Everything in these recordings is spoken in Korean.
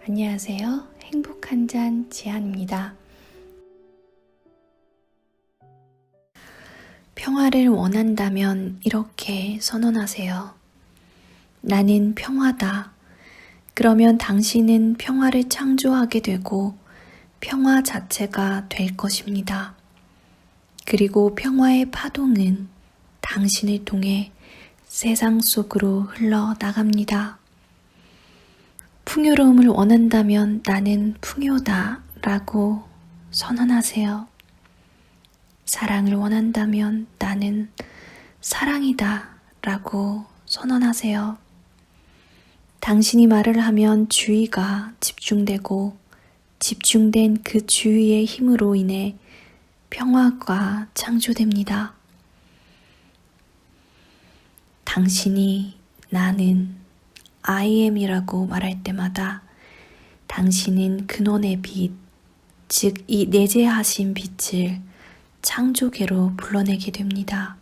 안녕하세요. 행복 한 잔 지안입니다. 평화를 원한다면 이렇게 선언하세요. 나는 평화다. 그러면 당신은 평화를 창조하게 되고 평화 자체가 될 것입니다. 그리고 평화의 파동은 당신을 통해 세상 속으로 흘러나갑니다. 풍요로움을 원한다면 나는 풍요다 라고 선언하세요. 사랑을 원한다면 나는 사랑이다 라고 선언하세요. 당신이 말을 하면 주의가 집중되고 집중된 그 주의의 힘으로 인해 평화가 창조됩니다. 당신이 나는 I am이라고 말할 때마다 당신은 근원의 빛, 즉 이 내재하신 빛을 창조계로 불러내게 됩니다.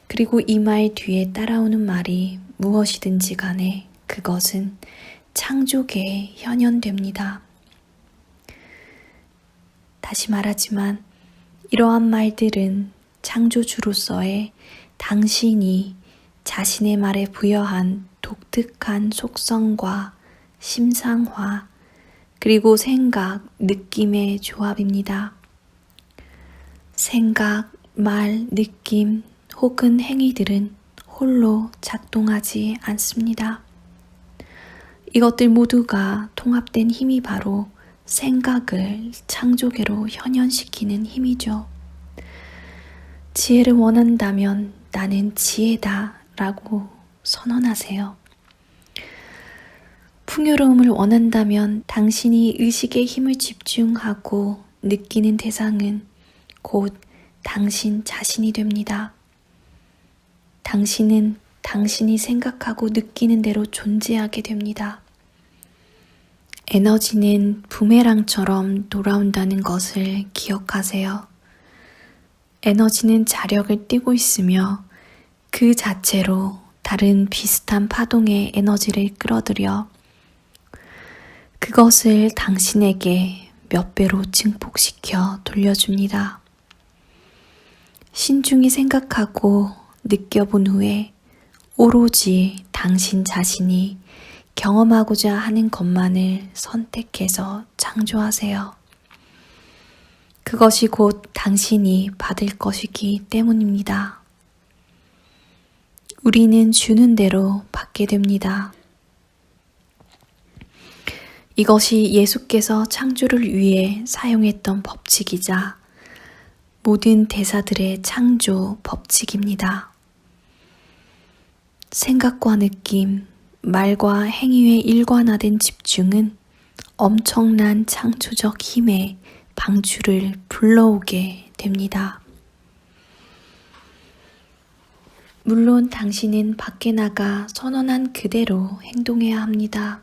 그리고 이 말 뒤에 따라오는 말이 무엇이든지 간에 그것은 창조계에 현현됩니다. 다시 말하지만 이러한 말들은 창조주로서의 당신이 자신의 말에 부여한 독특한 속성과 심상화, 그리고 생각, 느낌의 조합입니다. 생각, 말, 느낌 혹은 행위들은 홀로 작동하지 않습니다. 이것들 모두가 통합된 힘이 바로 생각을 창조계로 현현시키는 힘이죠. 지혜를 원한다면 나는 지혜다 라고 선언하세요. 풍요로움을 원한다면 당신이 의식의 힘을 집중하고 느끼는 대상은 곧 당신 자신이 됩니다. 당신은 당신이 생각하고 느끼는 대로 존재하게 됩니다. 에너지는 부메랑처럼 돌아온다는 것을 기억하세요. 에너지는 자력을 띠고 있으며 그 자체로 다른 비슷한 파동의 에너지를 끌어들여 그것을 당신에게 몇 배로 증폭시켜 돌려줍니다. 신중히 생각하고 느껴본 후에 오로지 당신 자신이 경험하고자 하는 것만을 선택해서 창조하세요. 그것이 곧 당신이 받을 것이기 때문입니다. 우리는 주는 대로 받게 됩니다. 이것이 예수께서 창조를 위해 사용했던 법칙이자 모든 대사들의 창조 법칙입니다. 생각과 느낌, 말과 행위에 일관화된 집중은 엄청난 창조적 힘의 방주를 불러오게 됩니다. 물론 당신은 밖에 나가 선언한 그대로 행동해야 합니다.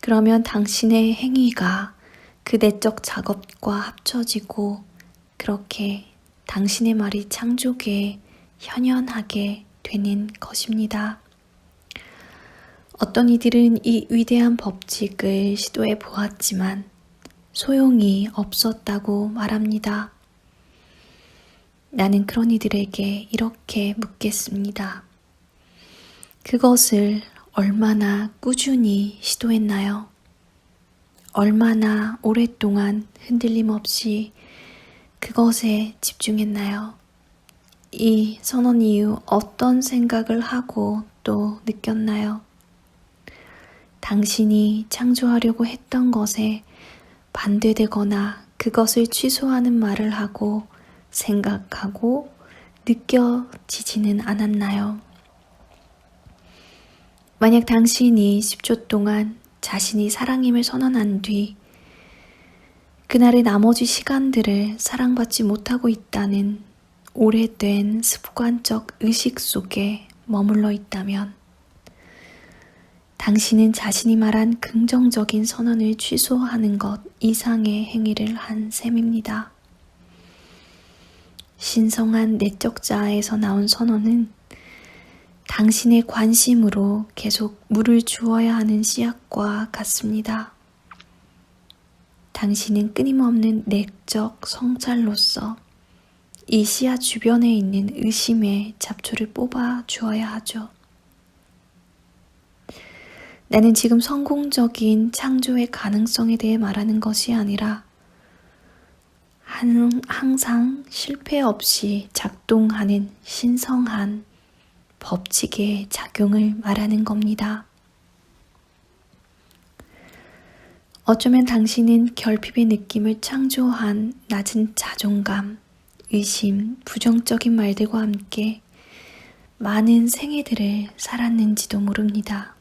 그러면 당신의 행위가 그 내적 작업과 합쳐지고 그렇게 당신의 말이 창조계에 현현하게 되는 것입니다. 어떤 이들은 이 위대한 법칙을 시도해 보았지만 소용이 없었다고 말합니다. 나는 그런 이들에게 이렇게 묻겠습니다. 그것을 얼마나 꾸준히 시도했나요? 얼마나 오랫동안 흔들림 없이 그것에 집중했나요? 이 선언 이후 어떤 생각을 하고 또 느꼈나요? 당신이 창조하려고 했던 것에 반대되거나 그것을 취소하는 말을 하고 생각하고 느껴지지는 않았나요? 만약 당신이 10초 동안 자신이 사랑임을 선언한 뒤 그날의 나머지 시간들을 사랑받지 못하고 있다는 오래된 습관적 의식 속에 머물러 있다면 당신은 자신이 말한 긍정적인 선언을 취소하는 것 이상의 행위를 한 셈입니다. 신성한 내적 자아에서 나온 선언은 당신의 관심으로 계속 물을 주어야 하는 씨앗과 같습니다. 당신은 끊임없는 내적 성찰로서 이 씨앗 주변에 있는 의심의 잡초를 뽑아 주어야 하죠. 나는 지금 성공적인 창조의 가능성에 대해 말하는 것이 아니라 항상 실패 없이 작동하는 신성한 법칙의 작용을 말하는 겁니다. 어쩌면 당신은 결핍의 느낌을 창조한 낮은 자존감, 의심, 부정적인 말들과 함께 많은 생애들을 살았는지도 모릅니다.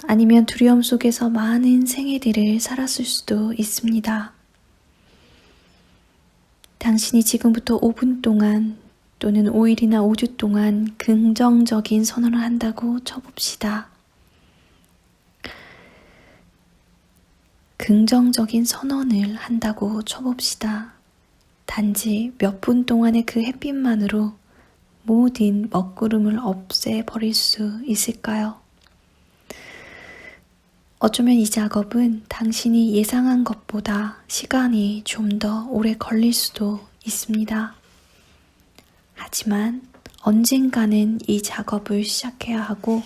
아니면 두려움 속에서 많은 생애들을 살았을 수도 있습니다. 당신이 지금부터 5분 동안 또는 5일이나 5주 동안 긍정적인 선언을 한다고 쳐봅시다. 긍정적인 선언을 한다고 쳐봅시다. 단지 몇 분 동안의 그 햇빛만으로 모든 먹구름을 없애버릴 수 있을까요? 어쩌면 이 작업은 당신이 예상한 것보다 시간이 좀 더 오래 걸릴 수도 있습니다. 하지만 언젠가는 이 작업을 시작해야 하고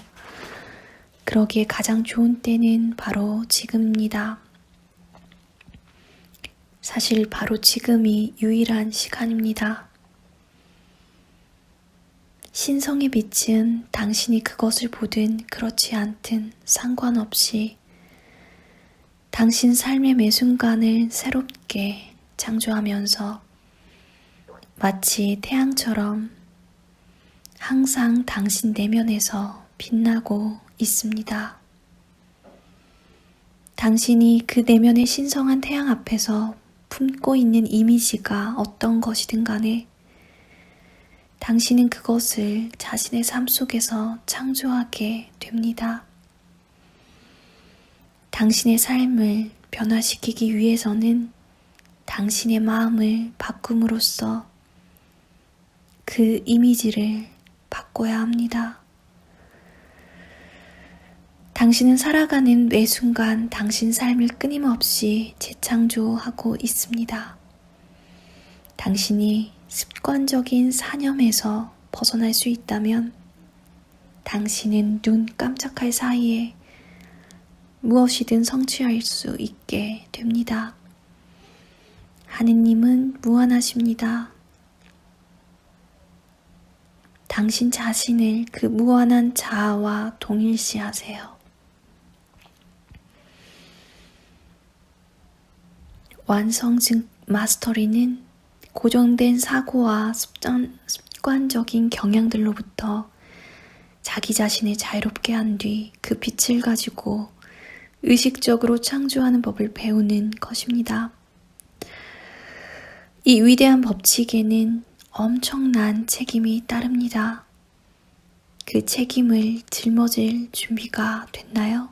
그러기에 가장 좋은 때는 바로 지금입니다. 사실 바로 지금이 유일한 시간입니다. 신성의 빛은 당신이 그것을 보든 그렇지 않든 상관없이 당신 삶의 매 순간을 새롭게 창조하면서 마치 태양처럼 항상 당신 내면에서 빛나고 있습니다. 당신이 그 내면의 신성한 태양 앞에서 품고 있는 이미지가 어떤 것이든 간에 당신은 그것을 자신의 삶 속에서 창조하게 됩니다. 당신의 삶을 변화시키기 위해서는 당신의 마음을 바꿈으로써 그 이미지를 바꿔야 합니다. 당신은 살아가는 매 순간 당신 삶을 끊임없이 재창조하고 있습니다. 당신이 습관적인 사념에서 벗어날 수 있다면 당신은 눈 깜짝할 사이에 무엇이든 성취할 수 있게 됩니다. 하느님은 무한하십니다. 당신 자신을 그 무한한 자아와 동일시하세요. 완성즉 마스터리는 고정된 사고와 습관적인 경향들로부터 자기 자신을 자유롭게 한 뒤 그 빛을 가지고 의식적으로 창조하는 법을 배우는 것입니다. 이 위대한 법칙에는 엄청난 책임이 따릅니다. 그 책임을 짊어질 준비가 됐나요?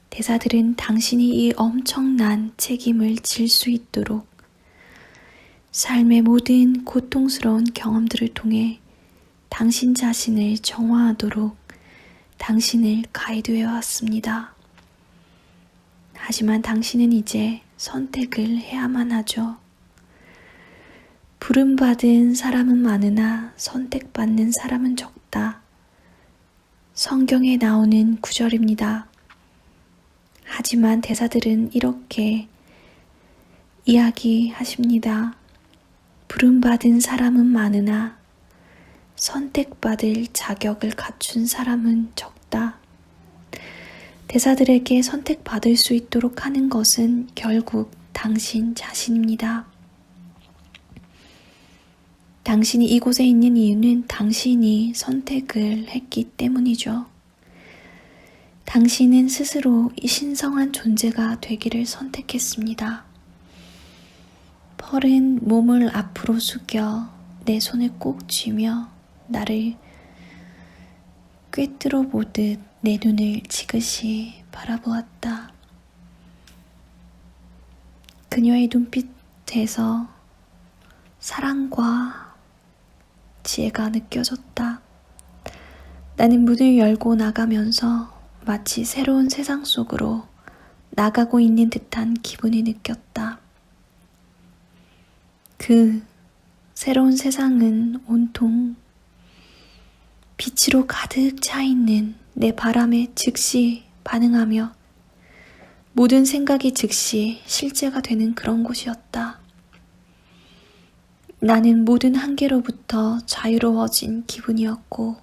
대사들은 당신이 이 엄청난 책임을 질 수 있도록 삶의 모든 고통스러운 경험들을 통해 당신 자신을 정화하도록 당신을 가이드해 왔습니다. 하지만 당신은 이제 선택을 해야만 하죠. 부름받은 사람은 많으나 선택받는 사람은 적다. 성경에 나오는 구절입니다. 하지만 대사들은 이렇게 이야기하십니다. 부름받은 사람은 많으나 선택받을 자격을 갖춘 사람은 적다. 대사들에게 선택받을 수 있도록 하는 것은 결국 당신 자신입니다. 당신이 이곳에 있는 이유는 당신이 선택을 했기 때문이죠. 당신은 스스로 이 신성한 존재가 되기를 선택했습니다. 펄은 몸을 앞으로 숙여 내 손을 꼭 쥐며 나를 꿰뚫어 보듯 내 눈을 지그시 바라보았다. 그녀의 눈빛에서 사랑과 지혜가 느껴졌다. 나는 문을 열고 나가면서 마치 새로운 세상 속으로 나가고 있는 듯한 기분이 느꼈다. 그 새로운 세상은 온통 빛으로 가득 차 있는 내 바람에 즉시 반응하며 모든 생각이 즉시 실제가 되는 그런 곳이었다. 나는 모든 한계로부터 자유로워진 기분이었고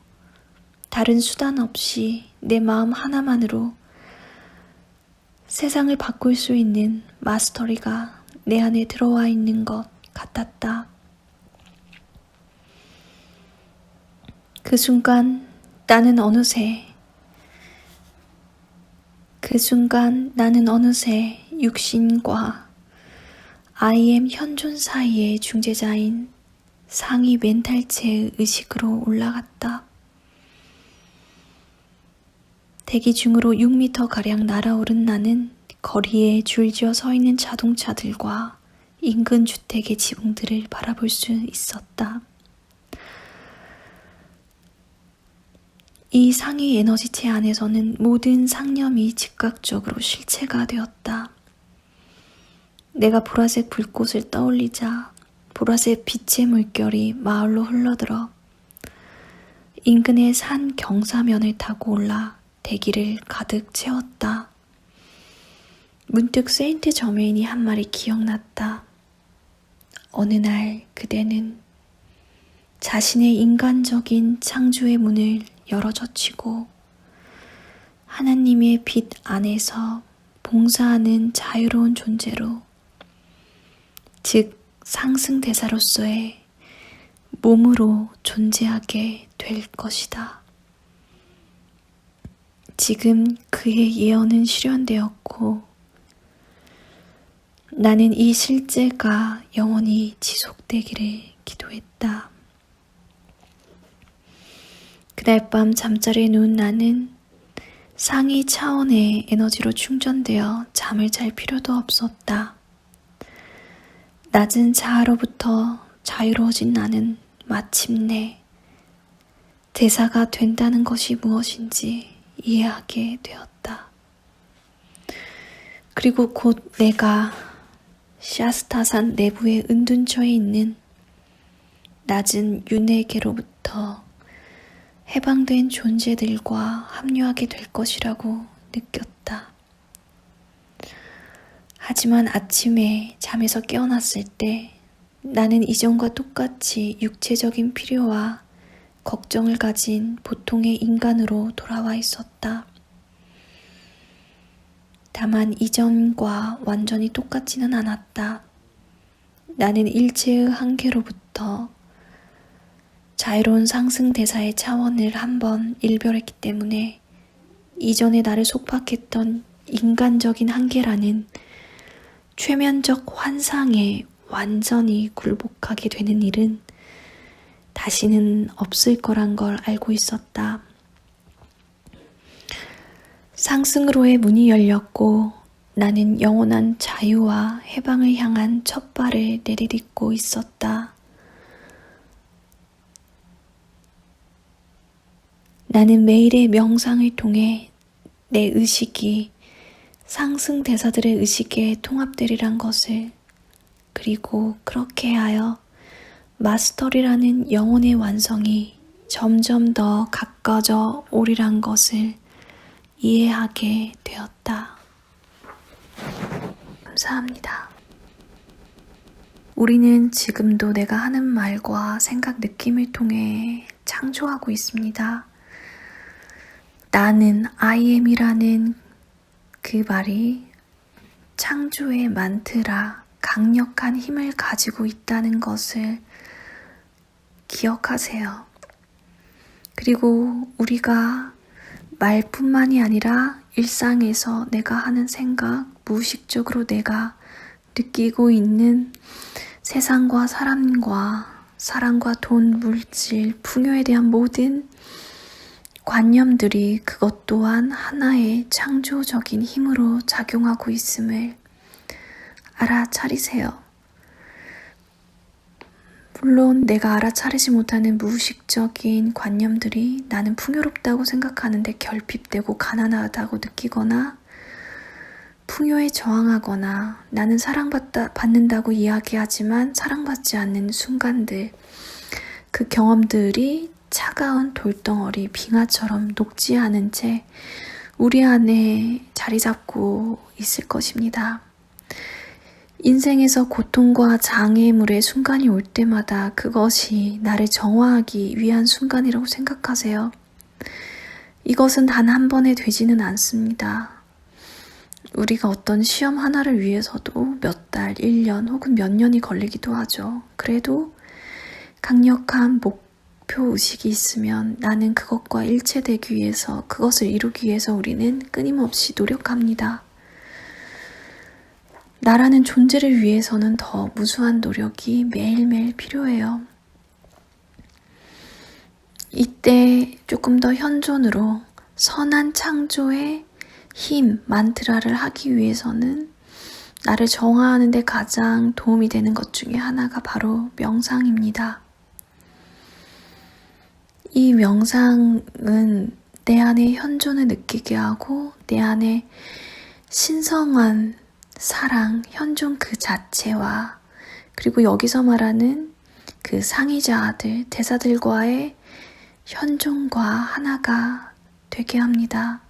다른 수단 없이 내 마음 하나만으로 세상을 바꿀 수 있는 마스터리가 내 안에 들어와 있는 것 같았다. 그 순간 나는 어느새 육신과 I am 현존 사이의 중재자인 상위 멘탈체의 의식으로 올라갔다. 대기 중으로 6m가량 날아오른 나는 거리에 줄지어 서 있는 자동차들과 인근 주택의 지붕들을 바라볼 수 있었다. 이 상위 에너지체 안에서는 모든 상념이 즉각적으로 실체가 되었다. 내가 보라색 불꽃을 떠올리자 보라색 빛의 물결이 마을로 흘러들어 인근의 산 경사면을 타고 올라 대기를 가득 채웠다. 문득 세인트 저메인이 한 말이 기억났다. 어느 날 그대는 자신의 인간적인 창조의 문을 열어젖히고 하나님의 빛 안에서 봉사하는 자유로운 존재로, 즉 상승대사로서의 몸으로 존재하게 될 것이다. 지금 그의 예언은 실현되었고 나는 이 실제가 영원히 지속되기를 기도했다. 그날 밤 잠자리에 누운 나는 상위 차원의 에너지로 충전되어 잠을 잘 필요도 없었다. 낮은 자아로부터 자유로워진 나는 마침내 대사가 된다는 것이 무엇인지 이해하게 되었다. 그리고 곧 내가 샤스타산 내부의 은둔처에 있는 낮은 윤회계로부터 해방된 존재들과 합류하게 될 것이라고 느꼈다. 하지만 아침에 잠에서 깨어났을 때 나는 이전과 똑같이 육체적인 필요와 걱정을 가진 보통의 인간으로 돌아와 있었다. 다만 이전과 완전히 똑같지는 않았다. 나는 일체의 한계로부터 자유로운 상승대사의 차원을 한번 일별했기 때문에 이전에 나를 속박했던 인간적인 한계라는 최면적 환상에 완전히 굴복하게 되는 일은 다시는 없을 거란 걸 알고 있었다. 상승으로의 문이 열렸고 나는 영원한 자유와 해방을 향한 첫 발을 내디딛고 있었다. 나는 매일의 명상을 통해 내 의식이 상승대사들의 의식에 통합되리란 것을, 그리고 그렇게 하여 마스터리라는 영혼의 완성이 점점 더 가까워져 오리란 것을 이해하게 되었다. 감사합니다. 우리는 지금도 내가 하는 말과 생각, 느낌을 통해 창조하고 있습니다. 나는 I am이라는 그 말이 창조의 만트라, 강력한 힘을 가지고 있다는 것을 기억하세요. 그리고 우리가 말뿐만이 아니라 일상에서 내가 하는 생각, 무의식적으로 내가 느끼고 있는 세상과 사람과 돈, 물질, 풍요에 대한 모든 관념들이 그것 또한 하나의 창조적인 힘으로 작용하고 있음을 알아차리세요. 물론 내가 알아차리지 못하는 무의식적인 관념들이 나는 풍요롭다고 생각하는데 결핍되고 가난하다고 느끼거나 풍요에 저항하거나 나는 사랑받는다고 이야기하지만 사랑받지 않는 순간들, 그 경험들이 차가운 돌덩어리 빙하처럼 녹지 않은 채 우리 안에 자리 잡고 있을 것입니다. 인생에서 고통과 장애물의 순간이 올 때마다 그것이 나를 정화하기 위한 순간이라고 생각하세요. 이것은 단 한 번에 되지는 않습니다. 우리가 어떤 시험 하나를 위해서도 몇 달, 1년 혹은 몇 년이 걸리기도 하죠. 그래도 강력한 목표의식이 있으면 나는 그것과 일체되기 위해서, 그것을 이루기 위해서 우리는 끊임없이 노력합니다. 나라는 존재를 위해서는 더 무수한 노력이 매일매일 필요해요. 이때 조금 더 현존으로 선한 창조의 힘, 만트라를 하기 위해서는 나를 정화하는 데 가장 도움이 되는 것 중에 하나가 바로 명상입니다. 이 명상은 내 안에 현존을 느끼게 하고 내 안에 신성한 사랑, 현존 그 자체와 그리고 여기서 말하는 그 상의자들, 대사들과의 현존과 하나가 되게 합니다.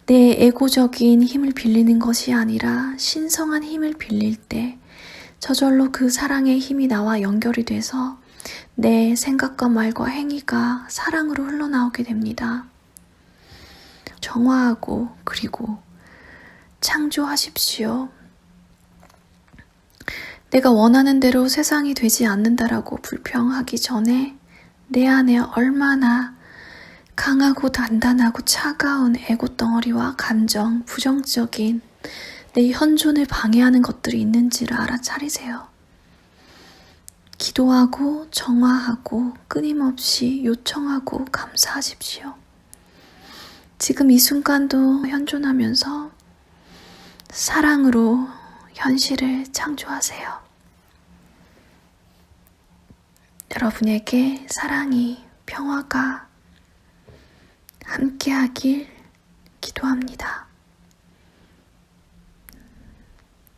내 에고적인 힘을 빌리는 것이 아니라 신성한 힘을 빌릴 때 저절로 그 사랑의 힘이 나와 연결이 돼서 내 생각과 말과 행위가 사랑으로 흘러나오게 됩니다. 정화하고 그리고 창조하십시오. 내가 원하는 대로 세상이 되지 않는다라고 불평하기 전에 내 안에 얼마나 강하고 단단하고 차가운 에고 덩어리와 감정, 부정적인 내 현존을 방해하는 것들이 있는지를 알아차리세요. 기도하고 정화하고 끊임없이 요청하고 감사하십시오. 지금 이 순간도 현존하면서 사랑으로 현실을 창조하세요. 여러분에게 사랑이, 평화가 함께하길 기도합니다.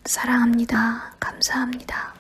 사랑합니다. 감사합니다.